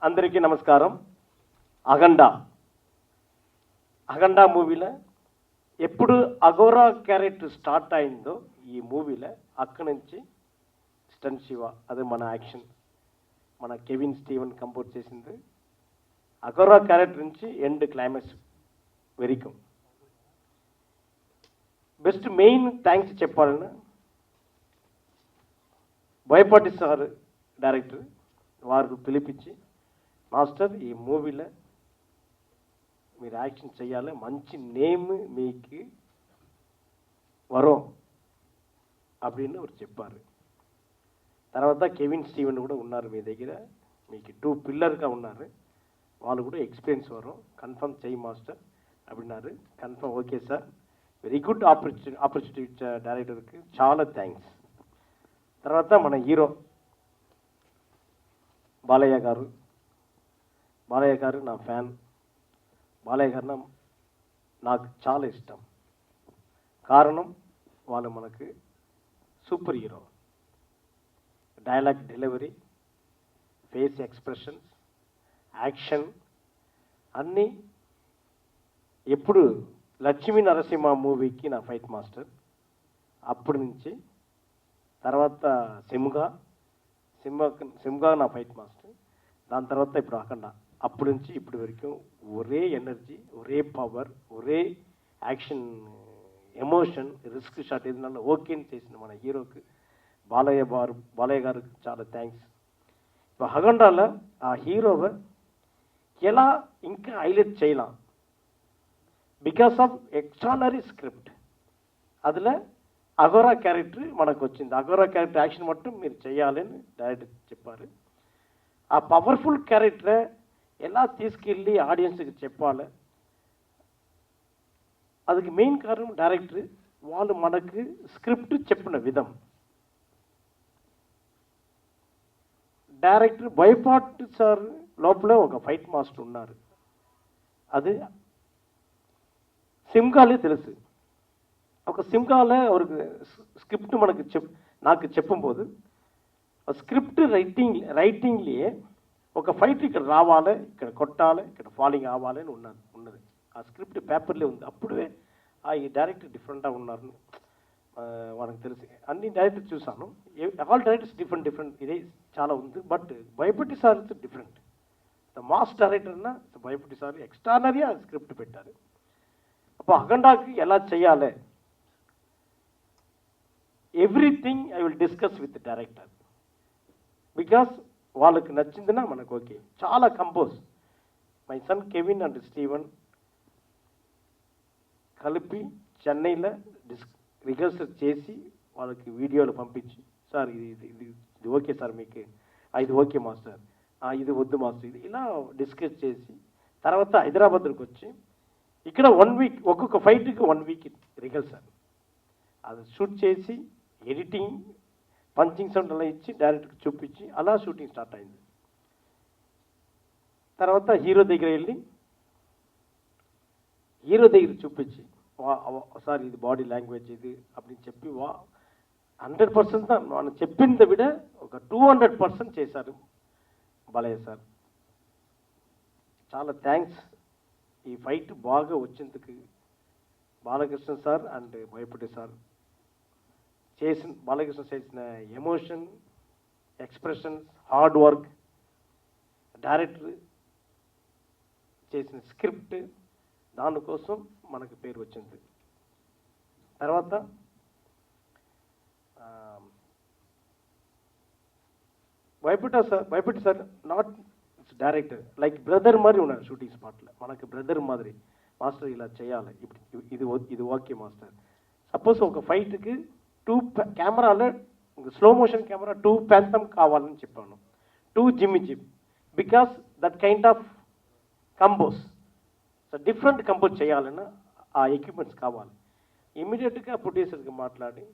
అందరికీ నమస్కారం. అఖండ అఖండ మూవీలో ఎప్పుడు అఘోరా క్యారెక్టర్ స్టార్ట్ అయిందో ఈ మూవీలో అక్కడి నుంచి స్టన్ శివ, అదే మన యాక్షన్, మన కెవిన్ స్టీవెన్ కంపోజ్ చేసింది. అఘోరా క్యారెక్టర్ నుంచి ఎండ్ క్లైమాక్స్ వెరికం బెస్ట్. మెయిన్ థ్యాంక్స్ చెప్పాలన్నా బోయపాటి సార్ డైరెక్టర్, వారు పిలిపించి మాస్టర్ ఈ మూవీలో మీరు యాక్షన్ చేయాలి, మంచి నేమ్ మీకు వరం அப்படின்னு அவர் చెప్పారు. తర్వాత కెవిన్ స్టీవెన్ కూడా ఉన్నారు మీ దగ్గర, మీకు 2 పిల్లర్గా ఉన్నారు, వాళ్ళు కూడా ఎక్స్పీరియన్స్ వరం, కన్ఫర్మ్ చేయి మాస్టర్ அப்படிన్నారు. Confirm okay sir, very good opportunity డైరెక్టర్కి చాలా థ్యాంక్స్. తర్వాత మన హీరో బాలయ్య గారు. బాలయ్య గారు నా ఫ్యాన్. బాలయ్య గారు నాకు చాలా ఇష్టం. కారణం వాళ్ళు మనకు super hero. Dialogue delivery, face expressions, action అన్నీ. ఎప్పుడు లక్ష్మీ నరసింహ మూవీకి నా ఫైట్ మాస్టర్, అప్పటి నుంచి. తర్వాత సింహగా నా ఫైట్ మాస్టర్. దాని తర్వాత ఇప్పుడు అఖండ. అప్పటి నుంచి ఇప్పటి వరకు ఒరే ఎనర్జీ, ఒరే పవర్, ఒరే యాక్షన్, ఎమోషన్, రిస్క్ షాట్ ఏదైనా ఓకే చేసిన మన హీరోకి బాలయ్య గారికి చాలా థ్యాంక్స్. இப்போ అఖండాలో ఆ హీరోவை ఎలా ఇంకా హైలైట్ చేయலாம் బికాస్ ఆఫ్ ఎక్స్ట్రానరీ స్క్రిప్ట్. அதில் అఘోరా క్యారెక్టర్ మనకు వచ్చింది. అఘోరా క్యారెక్టర్ యాక్షన్ మట్టు మీరు చేయాలని డైరెక్టర్ చెప్పారు. ఆ పవర్ఫుల్ క్యారెక్టర్ ఎలా తీసుకెళ్ళి ఆడియన్స్కి చెప్పాలి, அதுக்கு మెయిన్ కారణం డైరెక్టర్. వాళ్ళు మనకు స్క్రిప్ట్ చెప్పిన విధం. డైరెక్టర్ బోయపాటి సార్ లోపల ఒక ఫైట్ మాస్టర్ ఉన్నారు, అది సింగాలే తెలుసు. ఒక సింగాలే அவருக்கு స్క్రిప్ట్ మనకు నాకు చెప్పుம்போது స్క్రిప్ట్ రైటింగ్లే ఒక ఫైట్ ఇక్కడ రావాలి, ఇక్కడ కొట్టాలి, ఇక్కడ ఫాలింగ్ అవ్వాలి అని ఉన్నది. ఆ స్క్రిప్ట్ పేపర్లే ఉంది. అప్పుడే ఈ డైరెక్టర్ డిఫరెంట్గా ఉన్నారు మనకు తెలిసి. అన్ని డైరెక్టర్ చూసాను, ఆల్ డైరెక్టర్స్ డిఫరెంట్ ఇదే చాలా ఉంది. But Boyapati sir different. The mass డైరెక్టర్న బోయపాటి సార్ ఎక్స్ట్రానరీ ఆ స్క్రిప్ట్ పెట్టారు. అప్పుడు అఖండాకి ఎలా చేయాలి, everything I will discuss with director. Because వాళ్ళకి నచ్చిందినా మనకు ఓకే. చాలా compose my son Kevin and Steven కలిపి చెన్నైలో రిహర్సల్ చేసి వాళ్ళకి వీడియోలు పంపించి, సార్ ఇది ఓకే సార్ మీకు, ఇది ఓకే మాస్టర్, ఇది వద్దు మాస్టర్, ఇది ఇలా డిస్కస్ చేసి తర్వాత హైదరాబాద్కి వచ్చి ఇక్కడ 1 వీక్, ఒక్కొక్క ఫైట్కి 1 వీక్ రిహర్సల్, అది షూట్ చేసి ఎడిటింగ్, పంచింగ్ సౌండ్ అలా ఇచ్చి డైరెక్ట్గా చూపించి అలా షూటింగ్ స్టార్ట్ అయింది. తర్వాత హీరో దగ్గర వెళ్ళి హీరో దగ్గర చూపించి, సార్ ఇది బాడీ లాంగ్వేజ్ ఇది அப்படின்னு చెప్పి 100% தான் మనం చెప్పింది విడ ఒక 200% చేశారు బాలయ్య సార్. చాలా థ్యాంక్స్. ఈ ఫైట్ బాగా వచ్చినందుకు Balakrishna sir and Boyapati sir Balakrishna చేసిన emotion, expressions, hard work, director చేసిన స్క్రిప్ట్, దానికోసం మనకు పేరు వచ్చింది. తర్వాత Boyapati sir not director, like brother మరి ఉన్నారు షూటింగ్ స్పాట్లో. మనకు బ్రదర్ మాదిరి, మాస్టర్ ఇలా చేయాలి, ఇది ఓకే మాస్టర్. సపోజ్ ఒక ఫైట్కి 2 కెమెరాలో స్లో మోషన్ కెమెరా 2 ప్యాంతం కావాలని చెప్పాను, 2 gym, because that kind of compose. So different compose చేయాలన్నా ఆ ఎక్విప్మెంట్స్ కావాలి. ఇమీడియట్గా ప్రొడ్యూసర్కి మాట్లాడి,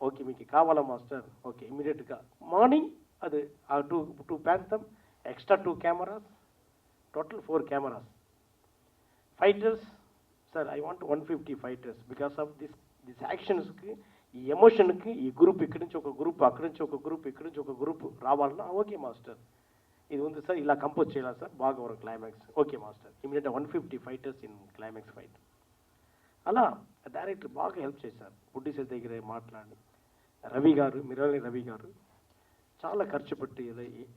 ఓకే మీకు కావాలా మాస్టర్, ఓకే ఇమీడియట్గా మార్నింగ్ అది ఆ 2 ప్యాంతం, extra 2 cameras, total 4 cameras. Fighters sir I want 150 fighters because of this యాక్షన్స్కి, ఈ ఎమోషన్కి ఈ గ్రూప్ ఇక్కడి నుంచి ఒక గ్రూప్, అక్కడి నుంచి ఒక గ్రూప్, ఇక్కడి నుంచి ఒక గ్రూప్ రావాలన్నా ఓకే మాస్టర్ ఇది ఉంది సార్, ఇలా కంపోజ్ చేయాలి సార్, బాగా వరకు క్లైమాక్స్. ఓకే మాస్టర్, ఇమీడియట్గా 150 ఫైటర్స్ ఇన్ క్లైమాక్స్ ఫైట్. అలా డైరెక్టర్ బాగా హెల్ప్ చేశారు. ప్రొడ్యూసర్ దగ్గర మాట్లాడి రవి గారు, మిరాలి రవి గారు చాలా ఖర్చు పెట్టి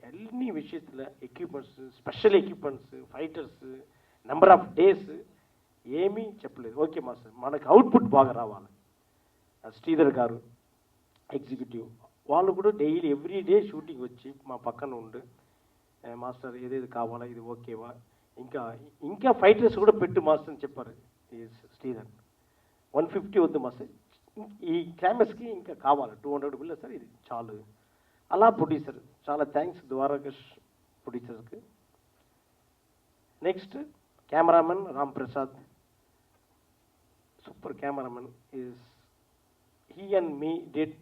అన్ని విషయத்தில் equipments, special equipments, fighters, number of days ఏమీ చెప్పలేదు. ఓకే మాస్టర్, మనకు అవుట్పుట్ బాగా రావాలి. శ్రీధర్ గారు ఎగ్జిక్యూటివ్ వాళ్ళు కూడా డైలీ ఎవ్రీ డే షూటింగ్ వచ్చి మా పక్కన ఉండి మాస్టర్ ఏదేది కావాలా, ఇది ఓకేవా, ఇంకా ఇంకా ఫైటర్స్ కూడా పెట్టు మాస్టర్ అని చెప్పారు శ్రీధర్. 150 వద్దు మాస్టర్, ఈ క్లైమాక్స్కి ఇంకా కావాలి 200 బిల్ సార్, ఇది చాలు. అలా ప్రొడ్యూసర్ చాలా థ్యాంక్స్ ద్వారకాష్ ప్రొడ్యూసర్కి. Next cameraman Ram Prasad, super cameraman. Is he and me did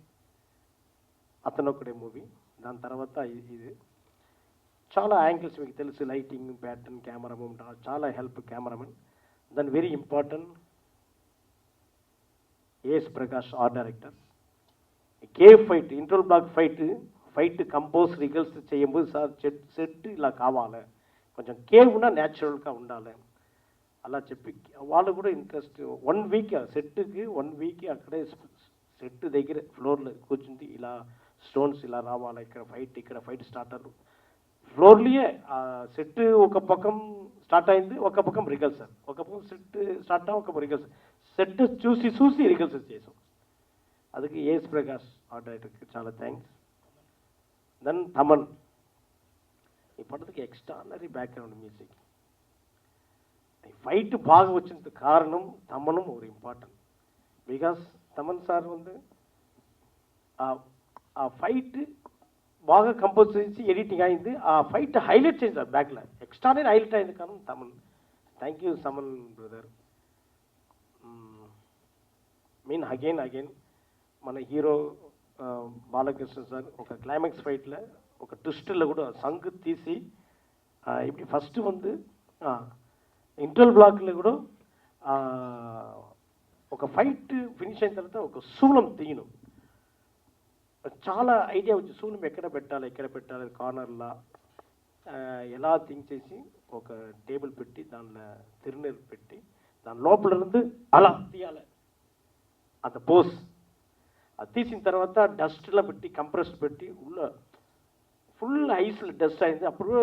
అతనొక్కడే మూవీ. దాని తర్వాత ఇది చాలా యాంగిల్స్ మీకు తెలుసు, లైటింగ్, ప్యాటర్న్, కెమెరా మూమెంట్, చాలా హెల్ప్ కెమెరామెన్. దాని very important A S Prakash art director. Cave fight, ఇంట్రోల్ బ్లాక్ ఫైట్ కంపోజ్ రిగల్స్ చేయబోదు సార్, సెట్ ఇలా కావాలి, కొంచెం కేవ్ ఉన్న న్యాచురల్గా ఉండాలి అలా చెప్పి వాళ్ళు కూడా ఇంట్రెస్ట్. 1 వీక్ సెట్కి 1 వీక్ అక్కడే సెట్ దగ్గర ఫ్లోర్లో కూర్చుంది, ఇలా స్టోన్స్ ఇలా రావాలి, ఇక్కడ ఫైట్ స్టార్టర్ ఫ్లోర్లీయే సెట్ ఒక పక్కం స్టార్ట్ అయింది, ఒక పక్కం రిగల్సర్, ఒక పక్కం సెట్ స్టార్ట్ ఒక పక్కం రిగల్సర్, సెట్ చూసి రిగల్సర్ చేసాం. அதுக்கு ஏஎஸ் பிரகாஷ் ஆர்ட் டைரக்டருக்கு చాలా థ్యాంక్స్. దెన్ తమన్, ఈ పడతకి ఎక్స్ట్రానరీ బ్యాక్గ్రౌండ్ మ్యూజిక్. ఈ ఫైట్ బాగా వచ్చినందుకు కారణం తమను ஒரு ఇంపార్టెంట్. బికాస్ తమన్ సార్ வந்து ఆ ఫైట్ బాగా కంపోజ్ చేసి ఎడిటింగ్ అయింది, ఆ ఫైట్ హైలైట్ చేశారు బ్యాక్లో, ఎక్స్ట్రానరీ హైలైట్ అయింది కారణం తమన్. థ్యాంక్ యూ సమన్ బ్రదర్. మీన్ అగైన్ మన హీరో బాలకృష్ణ సార్ ఒక క్లైమాక్స్ ఫైట్లో ఒక ట్విస్ట్లో కూడా సంగ్ తీసి இப்படி ஃபஸ்ட்டு வந்து ఇంటర్వల్ బ్లాక్లో కూడా ఒక ఫైట్ ఫినిష్ అయిన తర్వాత ఒక శూలం తీయను, చాలా ఐడియా వచ్చి శూలం ఎక్కడ పెట్టాలి కార్నర్లా ఎలా థింక్ చేసి ఒక టేబుల్ పెట్టి దానిలో తిరునీరు పెట్టి దాని లోపల ఇருந்து అలా తీయాలి అంత పోస్. అది తీసిన తర్వాత డస్ట్లో పెట్టి కంప్రెస్ పెట్టి ఉள்ள ఫుల్ ఐస్లో డస్ట్ అయింది, అప్పుడు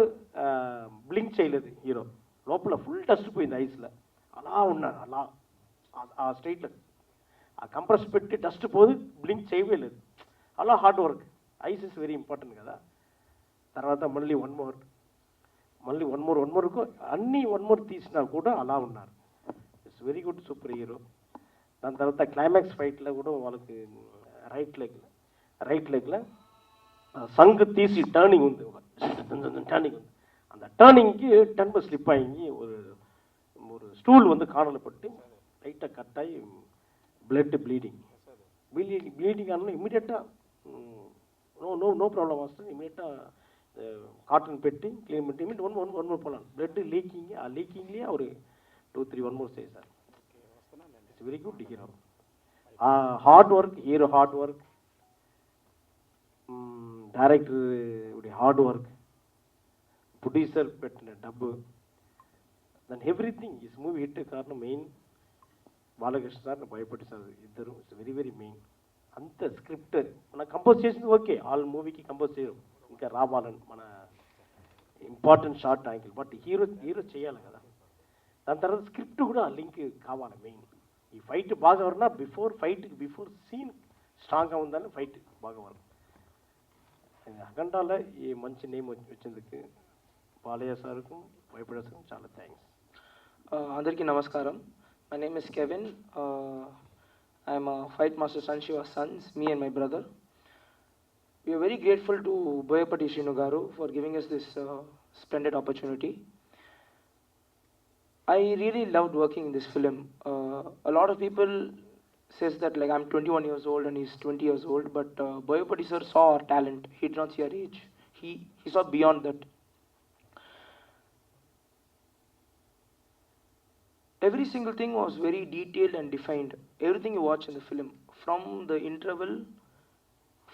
బ్లింక్ చేయలేదు హీరో, లోపల ఫుల్ డస్ట్ పోయింది ఐస్లో, అలా ఉన్నారు అలా ఆ స్ట్రైట్లో ఆ కంప్రెస్ పెట్టి డస్ట్ పోదు, బ్లింక్ చేయలేదు, అలా hard work. Ice is very important కదా. తర్వాత మళ్ళీ వన్ మోర్ అన్నీ వన్ మోర్ తీసినా కూడా అలా ఉన్నారు. It's very good super hero. దాని తర్వాత క్లైమాక్స్ ఫైట్లో కూడా వాళ్ళకి రైట్ లెగ్లో సంగ్ తీసి టర్నింగ్ ఉంది, టర్నింగ్ ఉంది, அந்த டேர்னிங்க்கு டன்பு ஸ்லிப் ஆகி ஒரு ஸ்டூல் வந்து காணல பட்டு லைட்டாக கட் ஆகி பிளட் ப்ளீடிங் ஆனால் இமீடியட்டாக நோ ப்ராப்ளம் மாஸ்டர், இமீடியட்டாக காட்டன் பெட்டி க்ளீன் பண்ணி இமீடியட் ஒன் மோர் போகலாம். பிளட் லீக்கிங்லேயே ஒரு 2-3 1 மோர் செய்ய sir. It's very good hero. Hard work, hero hard work, director Uri hard work, producer పెట్టిన డబ్బు, దాని ఎవ్రీథింగ్ ఈస్ మూవీ హిట్ కారణం మెయిన్ బాలకృష్ణ సార్, భయపడి సార్ ఇద్దరు. It's very very main. అంత స్క్రిప్ట్ మన కంపోజ్ చేసింది ఓకే, ఆల్ మూవీకి కంపోజ్ చేయడం ఇంకా రావాలని మన important short angle, but hero చేయాలి కదా. దాని తర్వాత స్క్రిప్ట్ కూడా లింక్ కావాలి మెయిన్. ఈ ఫైట్ బాగా వరనా బిఫోర్ సీన్ స్ట్రాంగ్గా ఉందని ఫైట్ బాగా వరం. అఖండాలో ఈ మంచి నేమ్ వచ్చినందుకు బాలయ్య సార్కు భయపడే సార్ చాలా థ్యాంక్స్. అందరికీ నమస్కారం. My name is Kevin. I'm fight master Sanshiva's sons, me and my brother. We are very grateful to Boyapati Srinu garu for giving us this splendid opportunity. I really loved working in this film. A lot of people says that like I'm 21 years old and he's 20 years old, but Boyapati sir saw our talent. He did not see our age. He saw beyond that. Every single thing was very detailed and defined. Everything you watch in the film, from the interval,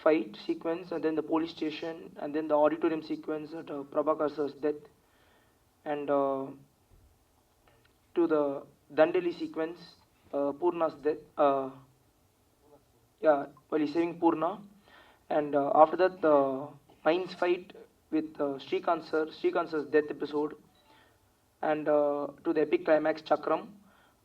fight sequence, and then the police station, and then the auditorium sequence at Prabhakar sir's death, and to the Dandeli sequence, Purna's death. Yeah, while he's saving Purna, and after that the mines fight with Srikant sir's death episode, and to the epic climax Chakram,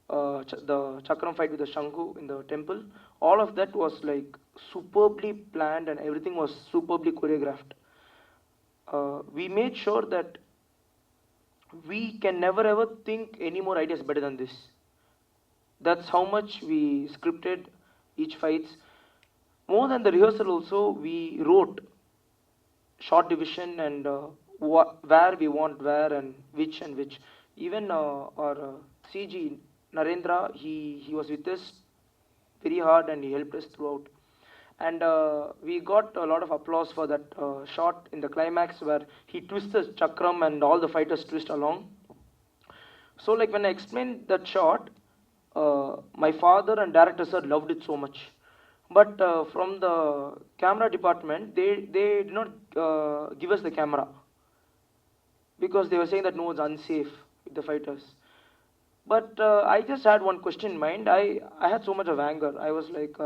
the Chakram fight with the Shanku in the temple. All of that was like superbly planned and everything was superbly choreographed. We made sure that we can never ever think any more ideas better than this. That's how much we scripted each fights. More than the rehearsal also, we wrote short division and where we want where and which and which. Even our CG Narendra, he was with us very hard and he helped us throughout. And we got a lot of applause for that shot in the climax where he twists the chakram and all the fighters twist along. So like when I explained that shot, my father and director sir loved it so much. But from the camera department, they did not give us the camera because they were saying that no, it's unsafe with the fighters. But I just had one question in mind. I had so much of anger. I was like,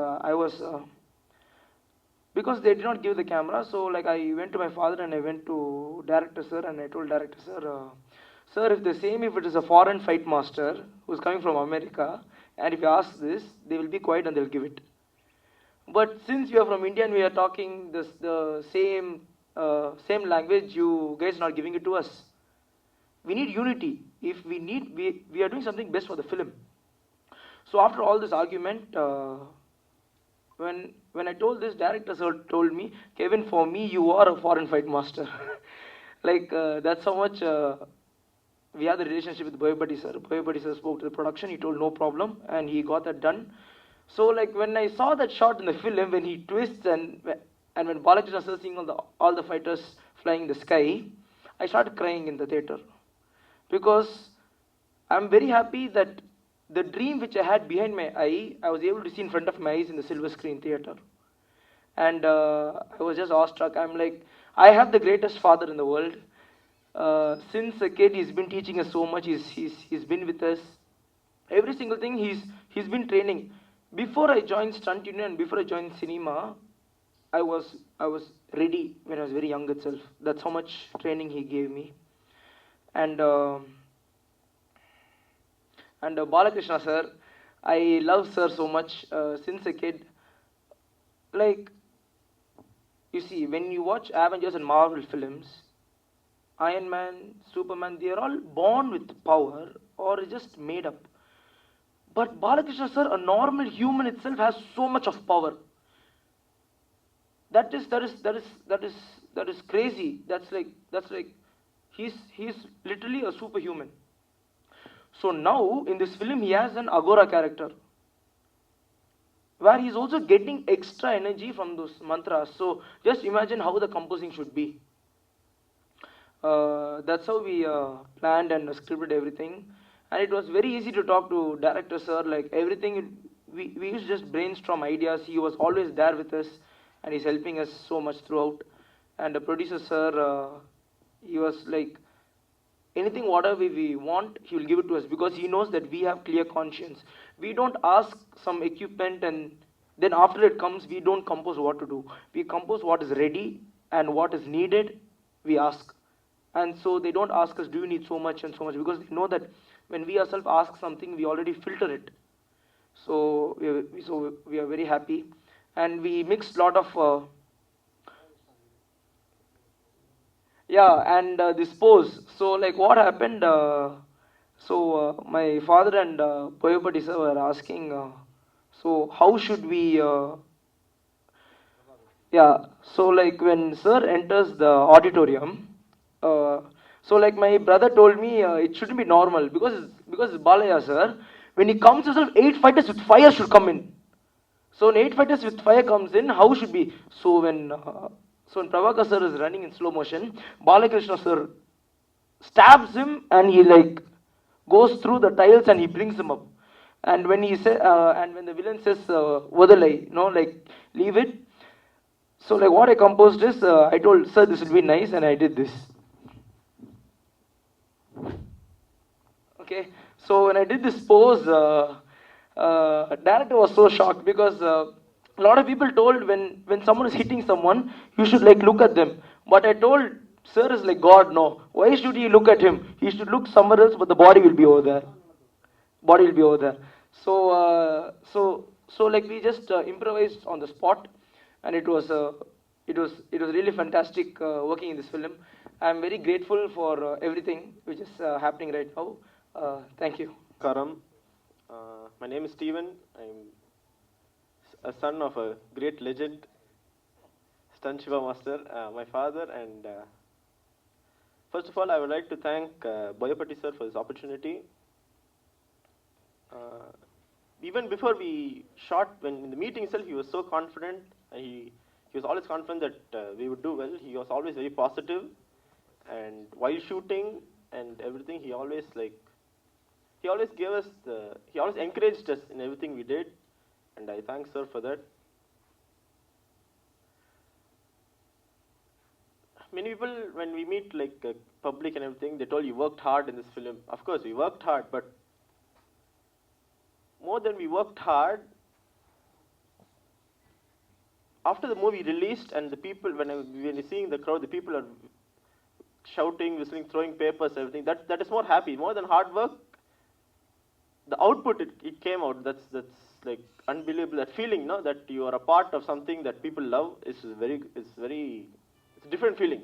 because they did not give the camera, so like I went to my father and I went to director sir and I told director sir, sir, if they say me if it is a foreign fight master who's coming from America, and if you ask this, they will be quiet and they'll give it. But since we are from India and we are talking the same language, you guys not giving it to us. We need unity. If we need, we are doing something best for the film. So after all this argument, when I told this, director sir told me, Kevin, for me you are a foreign fight master. Like that's how much we had the relationship with Boyapati sir. Boyapati sir spoke to the production. He told no problem, and he got that done. So like when I saw that shot in the film, when he twists and when Balakrishna sir seeing all the fighters flying in the sky, I started crying in the theater because I'm very happy that the dream which I had behind my eye, I was able to see in front of my eyes in the silver screen theater, and I was just awestruck. I'm like, I have the greatest father in the world. Since a kid, he's been teaching us so much. He's been with us. Every single thing he's been training. Before I joined Stunt Union and before I joined cinema, I was ready when I was very young itself. That's how much training he gave me. And Balakrishna sir, I love sir so much since a kid. Like, you see, when you watch Avengers and Marvel films, Iron Man, Superman, they are all born with power or just made up. But Balakrishna sir, a normal human itself has so much of power. That is crazy. That's like he's literally a superhuman. So now in this film he has an Agora character, where he's also getting extra energy from those mantras. So just imagine how the composing should be. That's how we planned and scripted everything. And it was very easy to talk to director sir, like everything, we used to just brainstorm ideas. He was always there with us and he's helping us so much throughout. And the producer sir, he was like, anything whatever we want, he will give it to us because he knows that we have clear conscience. We don't ask some equipment and then after it comes, we don't compose what to do. We compose what is ready and what is needed, we ask. And so they don't ask us, do you need so much and so much, because they know that when we ourselves ask something, we already filter it. So we are very happy. And we mixed a lot of and this pose. So like what happened, my father and Boyapati sir were asking, so how should we, so like when sir enters the auditorium, so like my brother told me it shouldn't be normal because it's Balaya sir. When he comes himself, 8 fighters with fire should come in. So when 8 fighters with fire comes in, how should be? So when Prabhakar sir is running in slow motion, Balakrishna sir stabs him and he like goes through the tiles and he brings him up. And when he and when the villain says, "Vodalai," like leave it. So like what I composed is, I told sir this will be nice, and I did this. Okay, so when I did this pose, director was so shocked because a lot of people told when someone is hitting someone, you should like look at them. But I told sir is like God, no. Why should he look at him? He should look somewhere else, but the body will be over there. Body will be over there. So like we just improvised on the spot, and it was really fantastic working in this film. I'm very grateful for everything which is happening right now. Thank you. Karam. My name is Steven. I'm a son of a great legend, Stan Shiva Master, my father. And first of all, I would like to thank Boyapati sir for this opportunity. Even before we shot, when in the meeting itself, he was so confident. He was always confident that we would do well. He was always very positive, and while shooting and everything, he always gave us he always encouraged us in everything we did, and I thank sir for that. Many people, when we meet like public and everything, they told you worked hard in this film. Of course, we worked hard, but more than we worked hard, after the movie released and the people, when you're seeing the crowd, the people are shouting, whistling, throwing papers, everything. That is more happy. More than hard work, the output it came out. That's like unbelievable. That feeling, no, that you are a part of something that people love is it's a different feeling.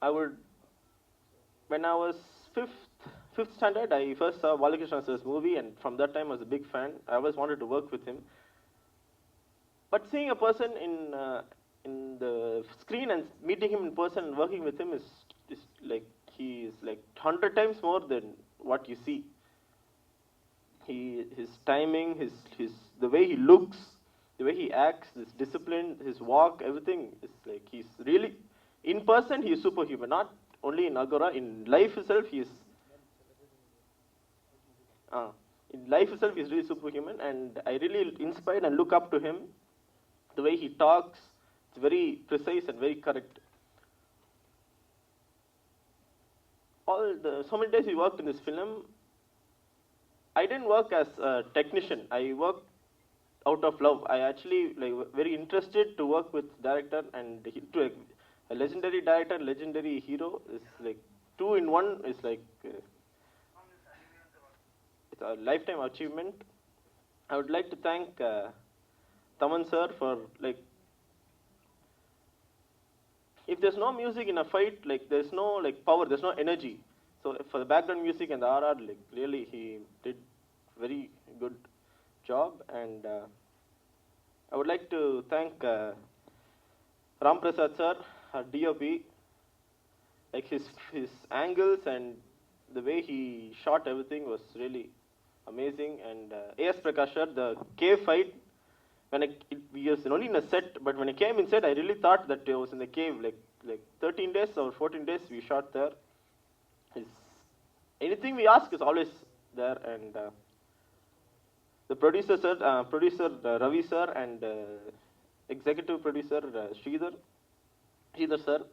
When I was fifth standard, I first saw Balakrishna sir's movie, and from that time I was a big fan. I always wanted to work with him. But seeing a person in the screen and meeting him in person and working with him is like he is like 100 times more than what you see. His timing, the way he looks, the way he acts, his discipline, his walk, everything is like he's really in person. He is superhuman. Not only in Agora, in life itself, he is. In life itself, he's really superhuman, and I really inspired and look up to him. The way he talks, it's very precise and very correct. So many days we worked in this film. I didn't work as a technician. I worked out of love. I actually very interested to work with director, and to a legendary director, legendary hero is like two in one. Is like it's a lifetime achievement. I would like to thank Taman sir for if there's no music in a fight, there's no power, there's no energy. So for the background music and the RR, really he did very good job. And I would like to thank Ram Prasad sir, our DOP. Like his angles and the way he shot everything was really amazing. And A.S. Prakash sir, the cave fight, we was only in a set, but when I came in set, I really thought that I was in the cave. Like 13 days or 14 days we shot there. Anything we ask is always there. And the producer sir, Ravi sir, and executive producer Sridhar sir.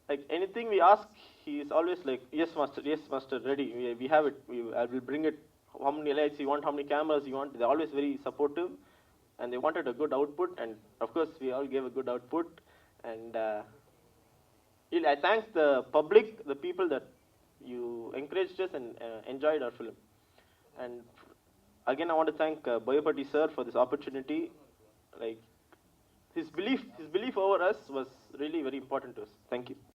Like anything we ask, he is always like, yes master, ready. We have it. I will bring it. How many lights you want? How many cameras you want? They're always very supportive. And they wanted a good output, and of course we all gave a good output. And I thank the public, the people that you encouraged us and enjoyed our film. And again, I want to thank Boyapati sir for this opportunity. Like his belief over us was really very important to us. Thank you.